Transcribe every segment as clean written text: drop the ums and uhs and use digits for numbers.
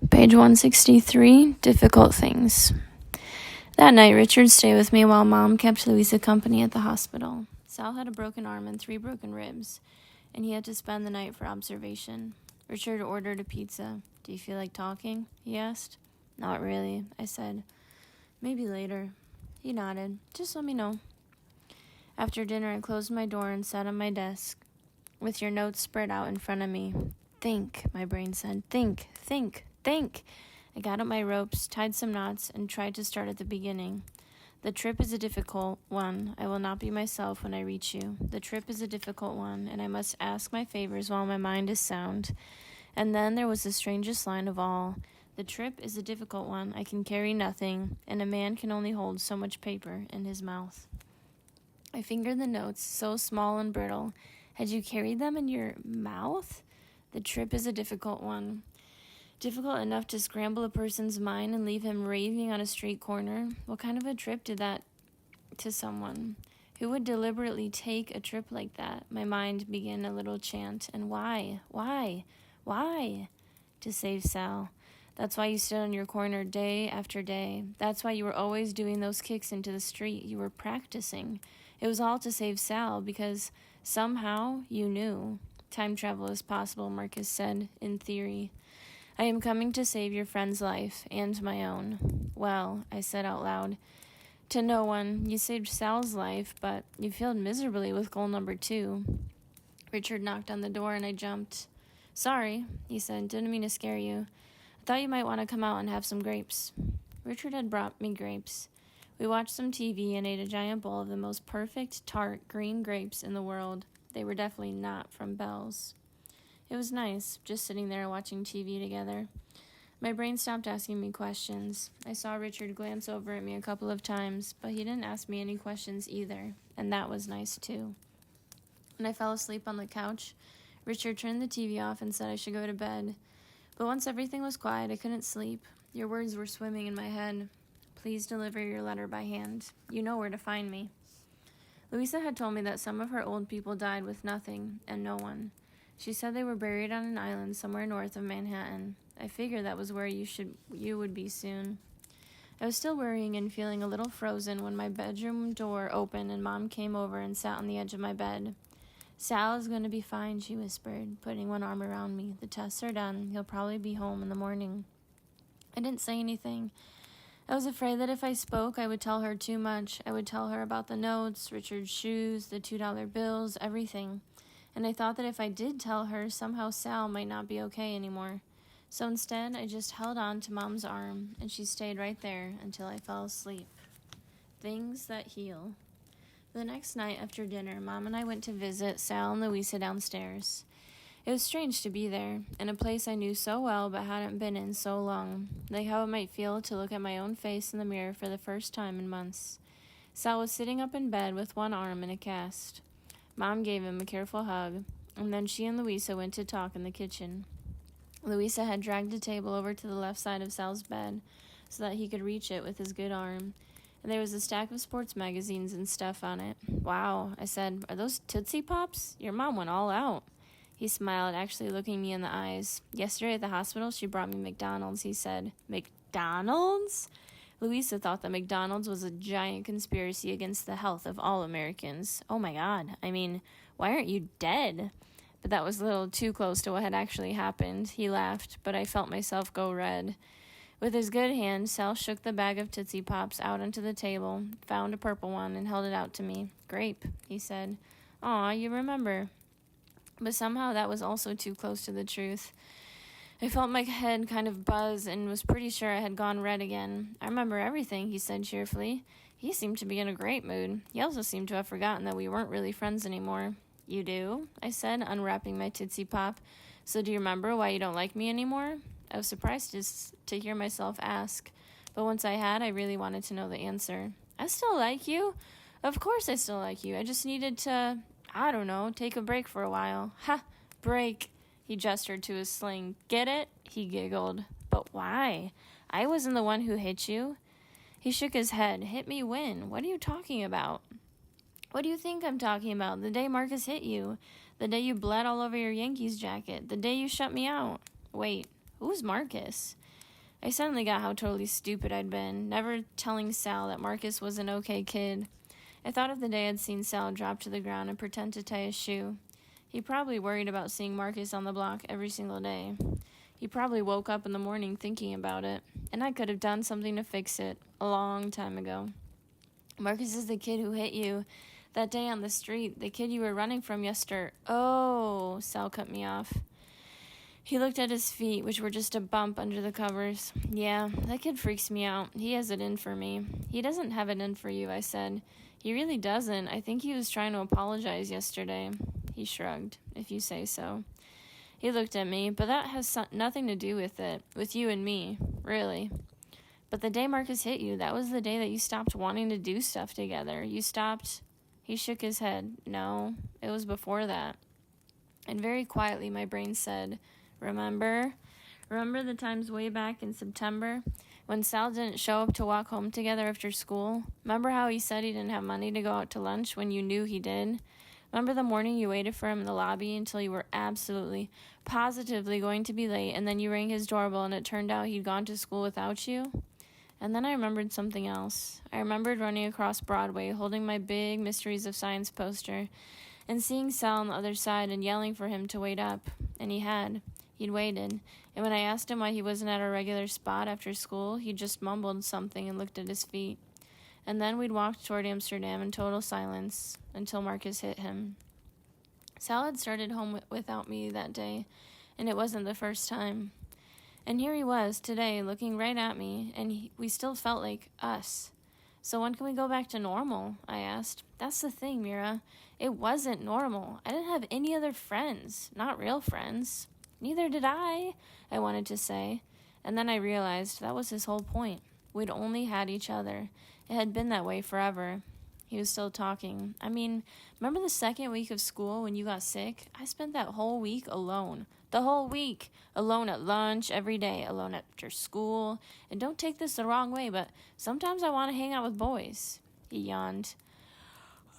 Page 163, Difficult Things. That night, Richard stayed with me while Mom kept Louisa company at the hospital. Sal had a broken arm and 3 broken ribs, and he had to spend the night for observation. Richard ordered a pizza. "Do you feel like talking?" he asked. "Not really," I said. "Maybe later." He nodded. "Just let me know." After dinner, I closed my door and sat on my desk with your notes spread out in front of me. "Think," my brain said. "Think, think, think." I got out my ropes, tied some knots, and tried to start at the beginning. "The trip is a difficult one. I will not be myself when I reach you. The trip is a difficult one, and I must ask my favors while my mind is sound." And then there was the strangest line of all. "The trip is a difficult one. I can carry nothing, and a man can only hold so much paper in his mouth." I fingered the notes, so small and brittle. Had you carried them in your mouth? The trip is a difficult one. Difficult enough to scramble a person's mind and leave him raving on a street corner. What kind of a trip did that to someone? Who would deliberately take a trip like that? My mind began a little chant. And why? Why? Why? To save Sal. That's why you stood on your corner day after day. That's why you were always doing those kicks into the street. You were practicing. It was all to save Sal, because somehow you knew. Time travel is possible, Marcus said, in theory. "I am coming to save your friend's life, and my own." "Well," I said out loud, "to no one. You saved Sal's life, but you failed miserably with goal number 2. Richard knocked on the door, and I jumped. "Sorry," he said. "Didn't mean to scare you. I thought you might want to come out and have some grapes." Richard had brought me grapes. We watched some TV and ate a giant bowl of the most perfect, tart, green grapes in the world. They were definitely not from Bell's. It was nice, just sitting there watching TV together. My brain stopped asking me questions. I saw Richard glance over at me a couple of times, but he didn't ask me any questions either, and that was nice too. When I fell asleep on the couch, Richard turned the TV off and said I should go to bed. But once everything was quiet, I couldn't sleep. Your words were swimming in my head. "Please deliver your letter by hand. You know where to find me." Louisa had told me that some of her old people died with nothing and no one. She said they were buried on an island somewhere north of Manhattan. I figured that was where you would be soon. I was still worrying and feeling a little frozen when my bedroom door opened and Mom came over and sat on the edge of my bed. "Sal is going to be fine," she whispered, putting one arm around me. "The tests are done. He'll probably be home in the morning." I didn't say anything. I was afraid that if I spoke, I would tell her too much. I would tell her about the notes, Richard's shoes, the $2 bills, everything. And I thought that if I did tell her, somehow Sal might not be okay anymore. So instead, I just held on to Mom's arm, and she stayed right there until I fell asleep. Things that heal. The next night after dinner, Mom and I went to visit Sal and Louisa downstairs. It was strange to be there, in a place I knew so well but hadn't been in so long, like how it might feel to look at my own face in the mirror for the first time in months. Sal was sitting up in bed with one arm in a cast. Mom gave him a careful hug, and then she and Louisa went to talk in the kitchen. Louisa had dragged a table over to the left side of Sal's bed so that he could reach it with his good arm, and there was a stack of sports magazines and stuff on it. "Wow," I said. "Are those Tootsie Pops? Your mom went all out." He smiled, actually looking me in the eyes. "Yesterday at the hospital, she brought me McDonald's," he said. "McDonald's?" Louisa thought that McDonald's was a giant conspiracy against the health of all Americans. Oh my God, I mean, why aren't you dead? But that was a little too close to what had actually happened. He laughed, but I felt myself go red. With his good hand, Sal shook the bag of Tootsie Pops out onto the table, found a purple one, and held it out to me. "Grape," he said. "Aw, you remember." But somehow that was also too close to the truth. I felt my head kind of buzz and was pretty sure I had gone red again. "I remember everything," he said cheerfully. He seemed to be in a great mood. He also seemed to have forgotten that we weren't really friends anymore. "You do?" I said, unwrapping my Tootsie Pop. "So do you remember why you don't like me anymore?" I was surprised to hear myself ask, but once I had, I really wanted to know the answer. "I still like you. Of course I still like you. I just needed to, I don't know, take a break for a while." "Ha! Break!" He gestured to his sling. "Get it?" He giggled. "But why? I wasn't the one who hit you." He shook his head. "Hit me when? What are you talking about?" "What do you think I'm talking about? The day Marcus hit you. The day you bled all over your Yankees jacket. The day you shut me out." "Wait, Who's Marcus? I suddenly got how totally stupid I'd been, never telling Sal that Marcus was an okay kid. I thought of the day I'd seen Sal drop to the ground and pretend to tie his shoe. He probably worried about seeing Marcus on the block every single day. He probably woke up in the morning thinking about it, and I could have done something to fix it a long time ago. Marcus is the kid who hit you that day on the street, the kid you were running from yesterday. Oh, Sal cut me off. He looked at his feet, which were just a bump under the covers. Yeah, that kid freaks me out. He has it in for me. He doesn't have it in for you, I said. He really doesn't. I think he was trying to apologize yesterday. He shrugged, if you say so. He looked at me, but that has nothing to do with it, with you and me, really. But the day Marcus hit you, that was the day that you stopped wanting to do stuff together. You stopped. He shook his head. No, it was before that. And very quietly, my brain said, Remember the times way back in September when Sal didn't show up to walk home together after school? Remember how he said he didn't have money to go out to lunch when you knew he did? Remember the morning you waited for him in the lobby until you were absolutely, positively going to be late, and then you rang his doorbell and it turned out he'd gone to school without you? And then I remembered something else. I remembered running across Broadway holding my big Mysteries of Science poster and seeing Sal on the other side and yelling for him to wait up. And he had. He'd waited, and when I asked him why he wasn't at a regular spot after school, he just mumbled something and looked at his feet. And then we'd walked toward Amsterdam in total silence until Marcus hit him. Sal had started home without me that day, and it wasn't the first time. And here he was today looking right at me, and we still felt like us. So when can we go back to normal? I asked. That's the thing, Mira. It wasn't normal. I didn't have any other friends, not real friends. Neither did I wanted to say. And then I realized that was his whole point. We'd only had each other. It had been that way forever. He was still talking. I mean, remember the second week of school when you got sick? I spent that whole week alone. The whole week. Alone at lunch, every day. Alone after school. And don't take this the wrong way, but sometimes I want to hang out with boys. He yawned.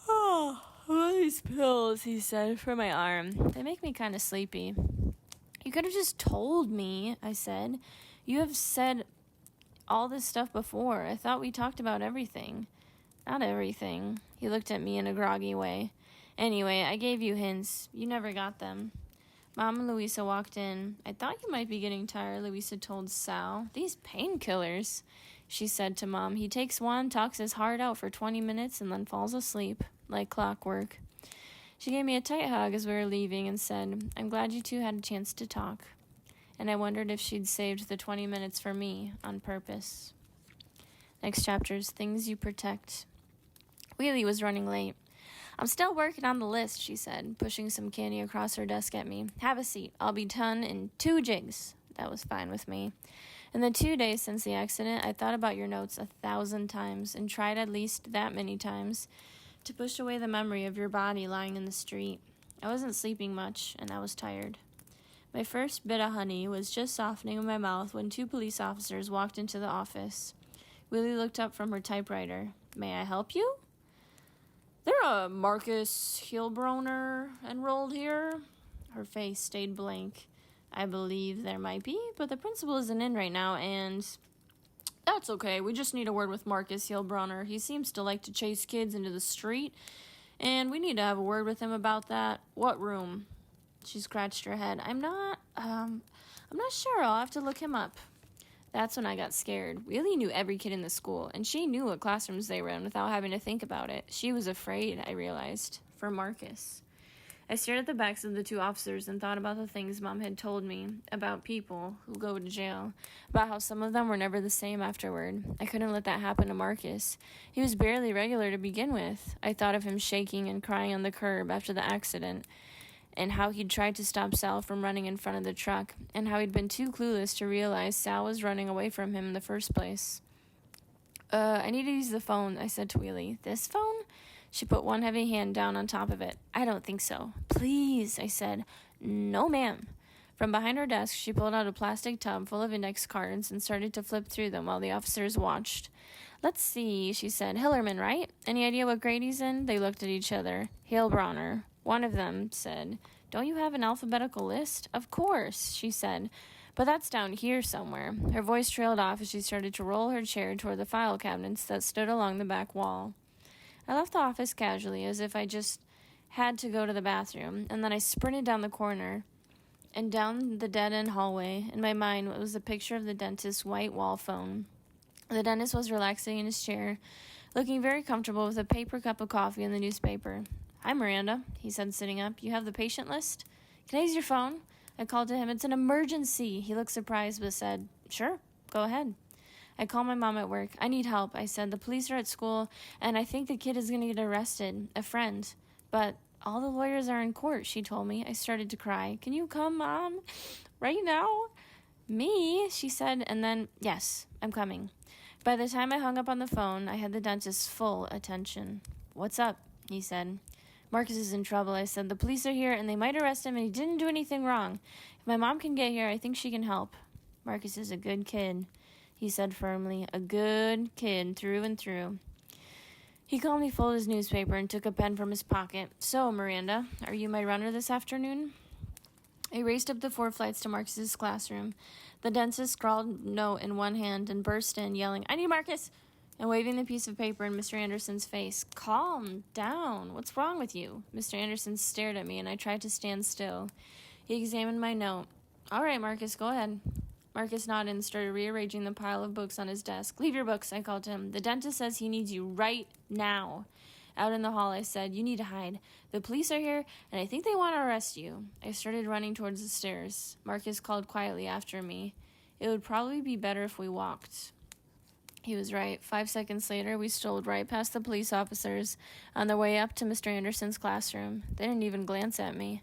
Oh, all these pills, he said, for my arm. They make me kind of sleepy. You could have just told me, I said. You have said all this stuff before. I thought we talked about everything. Not everything. He looked at me in a groggy way. Anyway, I gave you hints. You never got them. Mom and Louisa walked in. I thought you might be getting tired, Louisa told Sal. These painkillers, she said to Mom. He takes one, talks his heart out for 20 minutes, and then falls asleep, like clockwork. She gave me a tight hug as we were leaving and said, I'm glad you two had a chance to talk. And I wondered if she'd saved the 20 minutes for me on purpose. Next chapter is Things You Protect. Wheelie was running late. I'm still working on the list, she said, pushing some candy across her desk at me. Have a seat. I'll be done in 2 jigs. That was fine with me. In the 2 days since the accident, I thought about your notes 1,000 times and tried at least that many times to push away the memory of your body lying in the street. I wasn't sleeping much, and I was tired. My first bit of honey was just softening in my mouth when 2 police officers walked into the office. Willie looked up from her typewriter. May I help you? There a Marcus Hilbroner enrolled here? Her face stayed blank. I believe there might be, but the principal isn't in right now, and that's okay. We just need a word with Marcus Hilbroner. He seems to like to chase kids into the street, and we need to have a word with him about that. What room? She scratched her head. I'm not sure. I'll have to look him up. That's when I got scared. Wheelie knew every kid in the school, and she knew what classrooms they were in without having to think about it. She was afraid, I realized, for Marcus. I stared at the backs of the 2 officers and thought about the things Mom had told me about people who go to jail, about how some of them were never the same afterward. I couldn't let that happen to Marcus. He was barely regular to begin with. I thought of him shaking and crying on the curb after the accident, and how he'd tried to stop Sal from running in front of the truck, and how he'd been too clueless to realize Sal was running away from him in the first place. I need to use the phone, I said to Wheelie. This phone? She put one heavy hand down on top of it. I don't think so. Please, I said. No, ma'am. From behind her desk, she pulled out a plastic tub full of index cards and started to flip through them while the officers watched. Let's see, she said. Hillerman, right? Any idea what grade he's in? They looked at each other. Hilbroner. One of them said, Don't you have an alphabetical list? Of course, she said. But that's down here somewhere. Her voice trailed off as she started to roll her chair toward the file cabinets that stood along the back wall. I left the office casually, as if I just had to go to the bathroom, and then I sprinted down the corner and down the dead-end hallway. In my mind was a picture of the dentist's white wall phone. The dentist was relaxing in his chair, looking very comfortable with a paper cup of coffee and the newspaper. "Hi, Miranda," he said, sitting up. "You have the patient list? Can I use your phone?" I called to him. "It's an emergency." He looked surprised but said, "Sure, go ahead." I called my mom at work. "I need help," I said. "The police are at school, and I think the kid is going to get arrested. A friend. But all the lawyers are in court," she told me. I started to cry. "Can you come, Mom? Right now?" "Me?" she said, and then, "Yes, I'm coming." By the time I hung up on the phone, I had the dentist's full attention. "What's up?" he said. "Marcus is in trouble," I said. "The police are here, and they might arrest him, and he didn't do anything wrong. If my mom can get here, I think she can help." "Marcus is a good kid," he said firmly. "A good kid through and through." He calmly folded his newspaper and took a pen from his pocket. "So, Miranda, are you my runner this afternoon?" I raced up the 4 flights to Marcus's classroom. The dentist scrawled note in one hand and burst in, yelling, "I need Marcus!" and waving the piece of paper in Mr. Anderson's face. "Calm down. What's wrong with you?" Mr. Anderson stared at me, and I tried to stand still. He examined my note. "All right, Marcus, go ahead." Marcus nodded and started rearranging the pile of books on his desk. "Leave your books," I called to him. "The dentist says he needs you right now." Out in the hall, I said, "You need to hide. The police are here, and I think they want to arrest you." I started running towards the stairs. Marcus called quietly after me. "It would probably be better if we walked." He was right. 5 seconds later, we strolled right past the police officers on their way up to Mr. Anderson's classroom. They didn't even glance at me.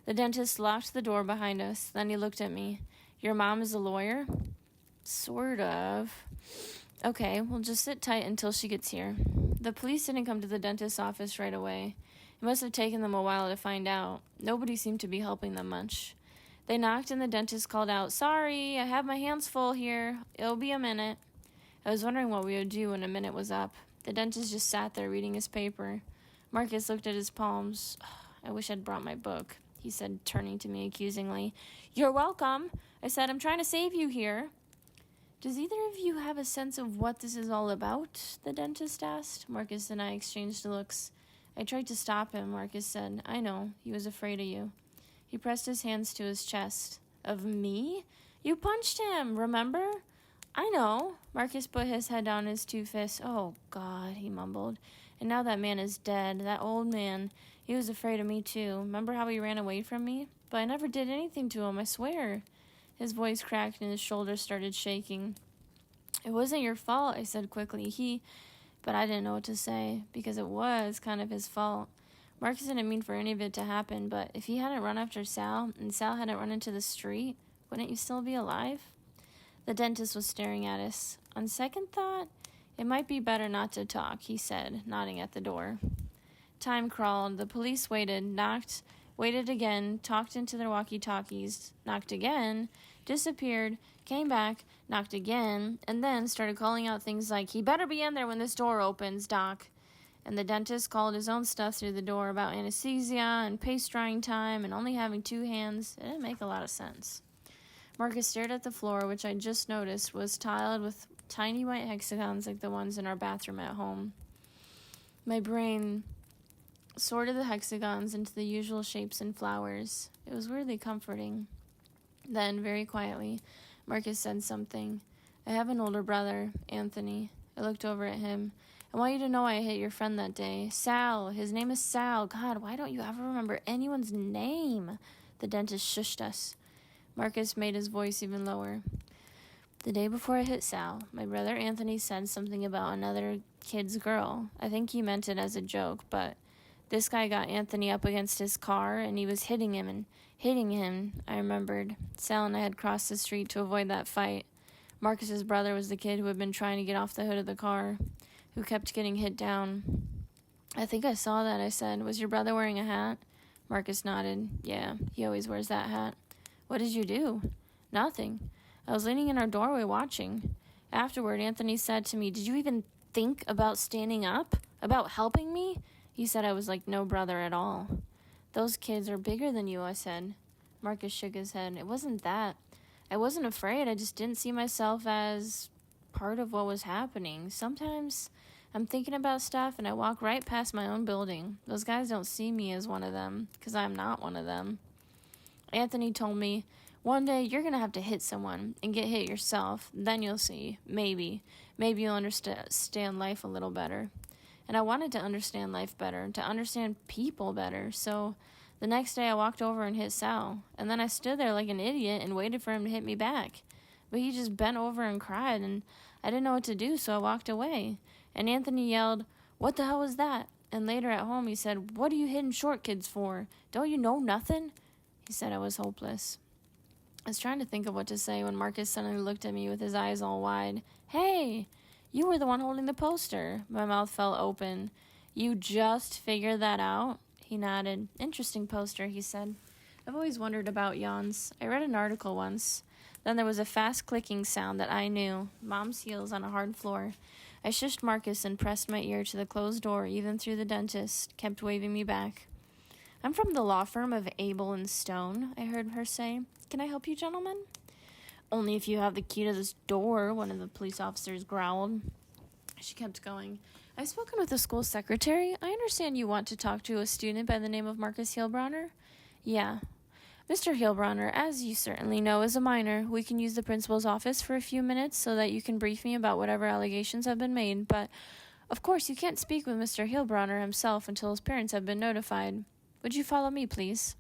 The dentist locked the door behind us. Then he looked at me. "Your mom is a lawyer?" "Sort of." "Okay, we'll just sit tight until she gets here." The police didn't come to the dentist's office right away. It must have taken them a while to find out. Nobody seemed to be helping them much. They knocked and the dentist called out, "Sorry, I have my hands full here. It'll be a minute." I was wondering what we would do when a minute was up. The dentist just sat there reading his paper. Marcus looked at his palms. "I wish I'd brought my book," he said, turning to me accusingly. "You're welcome," I said. "I'm trying to save you here." "Does either of you have a sense of what this is all about?" the dentist asked. Marcus and I exchanged looks. I tried to stop him. Marcus said, "I know. He was afraid of you." He pressed his hands to his chest. "Of me? You punched him, remember?" "I know." Marcus put his head down his 2 fists. "Oh, God," he mumbled. "And now that man is dead. That old man. He was afraid of me, too. Remember how he ran away from me? But I never did anything to him, I swear." His voice cracked and his shoulders started shaking. "It wasn't your fault," I said quickly. But I didn't know what to say, because it was kind of his fault. Marcus didn't mean for any of it to happen, but if he hadn't run after Sal, and Sal hadn't run into the street, wouldn't you still be alive? The dentist was staring at us. "On second thought, it might be better not to talk," he said, nodding at the door. Time crawled. The police waited, knocked, waited again, talked into their walkie-talkies, knocked again, disappeared, came back, knocked again, and then started calling out things like, "He better be in there when this door opens, Doc." And the dentist called his own stuff through the door about anesthesia and paste drying time and only having 2 hands. It didn't make a lot of sense. Marcus stared at the floor, which I just noticed was tiled with tiny white hexagons like the ones in our bathroom at home. My brain sorted the hexagons into the usual shapes and flowers. It was weirdly comforting. Then, very quietly, Marcus said something. "I have an older brother, Anthony." I looked over at him. "I want you to know I hit your friend that day. Sal. His name is Sal. God, why don't you ever remember anyone's name?" The dentist shushed us. Marcus made his voice even lower. "The day before I hit Sal, my brother Anthony said something about another kid's girl. I think he meant it as a joke, but this guy got Anthony up against his car, and he was hitting him. I remembered. Sal and I had crossed the street to avoid that fight. Marcus's brother was the kid who had been trying to get off the hood of the car, who kept getting hit down." "I think I saw that," I said. "Was your brother wearing a hat?" Marcus nodded. "Yeah, he always wears that hat." "What did you do?" "Nothing. I was leaning in our doorway watching. Afterward, Anthony said to me, 'Did you even think about standing up? About helping me?' He said I was like no brother at all." "Those kids are bigger than you," I said. Marcus shook his head. "It wasn't that. I wasn't afraid. I just didn't see myself as part of what was happening. Sometimes I'm thinking about stuff and I walk right past my own building. Those guys don't see me as one of them because I'm not one of them. Anthony told me, one day you're going to have to hit someone and get hit yourself. Then you'll see. Maybe you'll understand life a little better. And I wanted to understand life better, to understand people better. So the next day I walked over and hit Sal. And then I stood there like an idiot and waited for him to hit me back. But he just bent over and cried, and I didn't know what to do, so I walked away. And Anthony yelled, "What the hell was that?" And later at home he said, "What are you hitting short kids for? Don't you know nothing?" He said I was hopeless. I was trying to think of what to say when Marcus suddenly looked at me with his eyes all wide. "Hey, you were the one holding the poster." My mouth fell open. "You just figured that out?" He nodded. "Interesting poster," he said. "I've always wondered about yawns. I read an article once. Then there was a fast clicking sound that I knew. Mom's heels on a hard floor. I shushed Marcus and pressed my ear to the closed door, even through the dentist, kept waving me back. "I'm from the law firm of Abel and Stone," I heard her say. "Can I help you, gentlemen?" "Only if you have the key to this door," one of the police officers growled. She kept going. "I've spoken with the school secretary. I understand you want to talk to a student by the name of Marcus Heilbronner?" "Yeah." "Mr. Heilbronner, as you certainly know, is a minor. We can use the principal's office for a few minutes so that you can brief me about whatever allegations have been made, but, of course, you can't speak with Mr. Heilbronner himself until his parents have been notified. Would you follow me, please?"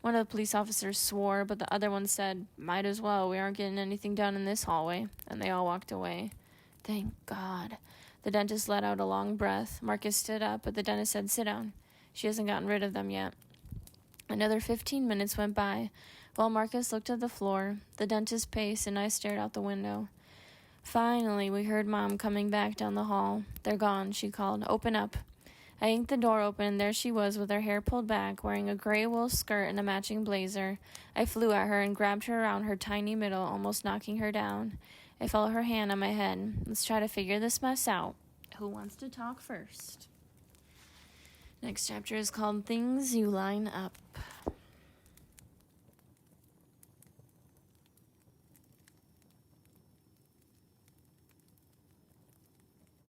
One of the police officers swore, but the other one said, "Might as well. We aren't getting anything done in this hallway." And they all walked away. Thank God. The dentist let out a long breath. Marcus stood up, but the dentist said, "Sit down. She hasn't gotten rid of them yet." Another 15 minutes went by, while Marcus looked at the floor, the dentist paced, and I stared out the window. Finally, we heard Mom coming back down the hall. "They're gone," she called. "Open up." I yanked the door open, and there she was with her hair pulled back, wearing a gray wool skirt and a matching blazer. I flew at her and grabbed her around her tiny middle, almost knocking her down. I felt her hand on my head. "Let's try to figure this mess out. Who wants to talk first?" Next chapter is called Things You Line Up.